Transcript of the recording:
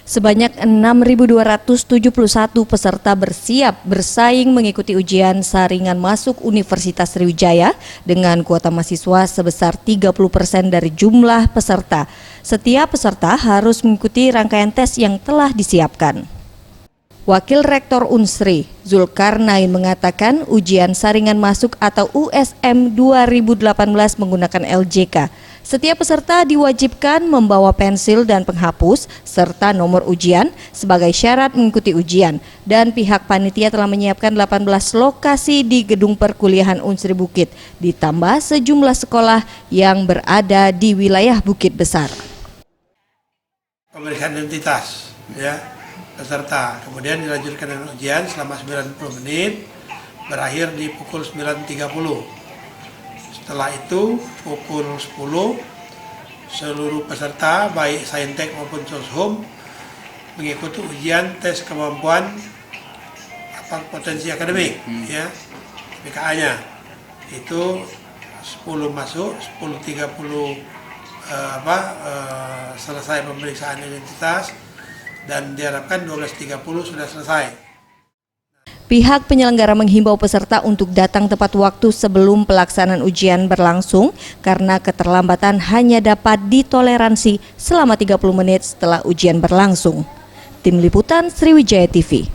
Sebanyak 6.271 peserta bersiap bersaing mengikuti ujian saringan masuk Universitas Sriwijaya dengan kuota mahasiswa sebesar 30% dari jumlah peserta. Setiap peserta harus mengikuti rangkaian tes yang telah disiapkan. Wakil Rektor Unsri, Zulkarnain mengatakan ujian saringan masuk atau USM 2018 menggunakan LJK. Setiap peserta diwajibkan membawa pensil dan penghapus serta nomor ujian sebagai syarat mengikuti ujian, dan pihak panitia telah menyiapkan 18 lokasi di gedung perkuliahan Unsri Bukit ditambah sejumlah sekolah yang berada di wilayah Bukit Besar. Pemeriksaan identitas peserta, kemudian dilanjutkan dengan ujian selama 90 menit berakhir di pukul 9.30. Setelah itu pukul 10 seluruh peserta baik Saintek maupun Soshum mengikuti ujian tes kemampuan potensi akademik PKA-nya. Itu 10 masuk, 10.30 selesai pemeriksaan identitas dan diharapkan 12.30 sudah selesai. Pihak penyelenggara menghimbau peserta untuk datang tepat waktu sebelum pelaksanaan ujian berlangsung karena keterlambatan hanya dapat ditoleransi selama 30 menit setelah ujian berlangsung. Tim Liputan Sriwijaya TV.